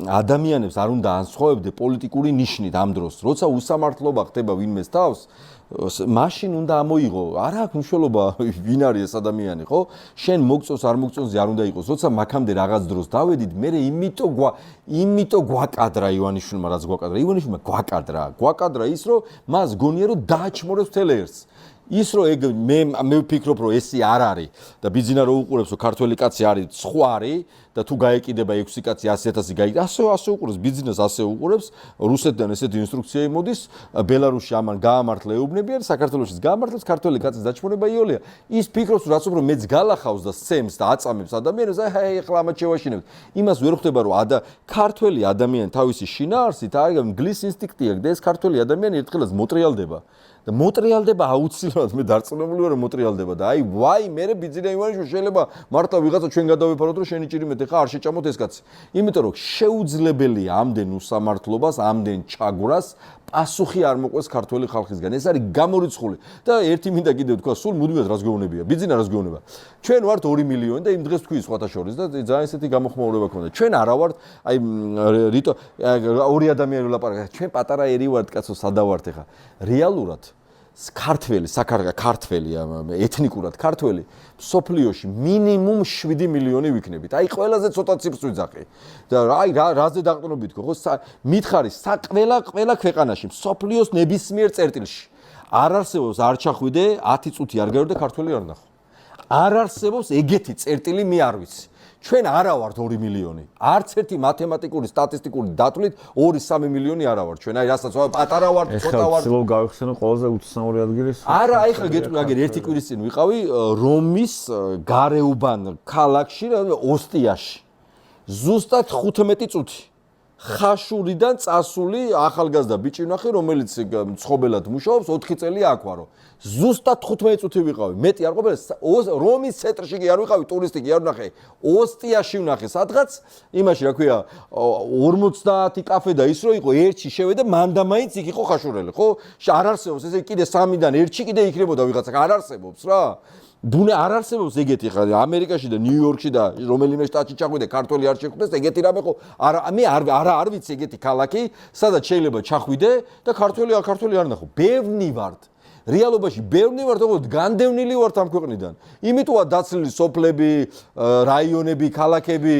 ადამიანებს არ უნდა ანსხვავებდე პოლიტიკური ნიშნით ამ დროს. როცა უსამართლობა ხდება ვინმეს თავს, მაშინ უნდა ამოიღო. არა აქვს მნიშვნელობა ვინ არის ეს ადამიანი, ხო? შენ მოგწონს არ მოგწონს არ უნდა იყოს. როცა მაქამდე რაღაც დროს დავედით, მე იმიტომ გვაკადრა ივანიშვილმა რაც გვაკადრა. ივანიშვილმა გვაკადრა ის რომ მას გონია რომ დააჩმორებს თელერს. ის რომ ეგ მე ვფიქრობ რომ ესე არ არის და ბიძინა რო უყურებს რომ ქართველი კაცი არის სხვარი და თუ გაეკიდება 6 კაცი 100,000 გაიგდა ასე უყურებს ბიძინას ასე უყურებს რუსეთიდან ესეთი ინსტრუქცია იმოდის ბელარუსში ამან გაამართლა ეუბნებიან საქართველოშიც გაამართლებს ქართველი კაცის დაჩმორება იოლია ის ფიქრობს რაც უფრო მეც გალახავს და სცემს და აწამებს ადამიანებს აი ახლა ამათ შევაშინებთ იმას ვერ ხვდება რომ ქართველი ადამიანი თავისი შინაარსით არის მგლის ინსტინქტი აქვს და ეს ქართველი ადამიანი ერთხელაც მოტრიალდება და მოტრიალდება აუცილებლად მე დარწმუნებული ვარ რომ მოტრიალდება და აი ვაი მე ბიძინა ივანიშვილი შეიძლება მართლა ვიღაცა ჩვენ გადავეფაროთ რომ შენი ჭირი მეტი ხა არ შეჭამოთ ეს კაცი იმიტომ რომ შეუძლებელია ამდენ უსამართლობას ამდენ ჩაგვრას პასუხი არ მოყვეს ქართველი ხალხისგან ეს არის გამორიცხული და ერთი მინდა კიდევ თქვა სულ მუდმივად რას გეუბნებია ბიძინა რას გეუბნება ჩვენ ვართ 2 მილიონი და იმ დღეს თქვი სხვათა შორის და ძალიან ესეთი გამოხმაურება ქონდა ჩვენ არა ვართ აი რიტო ორი ადამიანი ვლაპარაკობთ ჩვენ პატარა ერი ვართ კაცო სადა ვართ ეხა რეალურად ქართველი ეთნიკურად ქართველი სოფლიოში მინიმუმ 7 მილიონი ვიქნებით. აი ყველაზე ცოტა ციფრს ვიძახი. და აი რაზე დაყრდნობით ხო? მითხარი ყველა ქვეყანაში სოფლიოს ნებისმიერ წერტილში არ არსებობს არ ჩახვიდე 10 წუთი არ გავიდე ქართველი არ ნახო. არ არსებობს ეგეთი წერტილი მე არ ვიცი. ჩვენ არა ვართ 2 მილიონი. არც ერთი მათემატიკური სტატისტიკური დათვლით 2-3 მილიონი არა ვართ. ჩვენ აი რასაც პატარა ვართ, ცოტა ვართ. ეხლა გავიხსენო ყველაზე უცნაური ადგილის. არა, აი ხა გეტყვი, აგერ ერთი კვირის წინ ვიყავი რომის გარეუბან ქალაქში, ოსტიაში. ზუსტად 15 წუთი. ხაშურიდან წასული ახალგაზრდა ბიჭი ვნახე, რომელიც მცხოვრებლად მუშაობს, 4 წელი აქ ვარო. ზუსტად 15 წუთი ვიყავი. მეტი არ ყოფილა რომის ცენტრში კი არ ვიყავი, ტურისტი კი არ ვნახე. ოსტიაში ვნახე სადღაც, იმაში რა ქვია, 50 კაფე და ის რო იყო, ერთში შევედა, მანდა მაინც იქ იყო ხაშურელი, ხო? არ არსებობს ესე კიდე 3-დან ერთში კიდე იქნებოდა ვიღაცა, არ არსებობს რა. ბუნე არ არსებობს ეგეთი ხა ამერიკაში და ნიუ-იორკში და რომელიმე შტატში ჩახვიდე ქართველი არ შეხვდეს ეგეთი რამე ხო მე არ ვიცი ეგეთი ქალაქი სადაც შეიძლება ჩახვიდე და ქართველი არ ნახო ბევრი ვართ რეალობაში ბევრი ვართ ოღონდ განდევნილი ვართ ამ ქვეყნიდან იმიტომა დაცლილი სოფლები რაიონები ქალაქები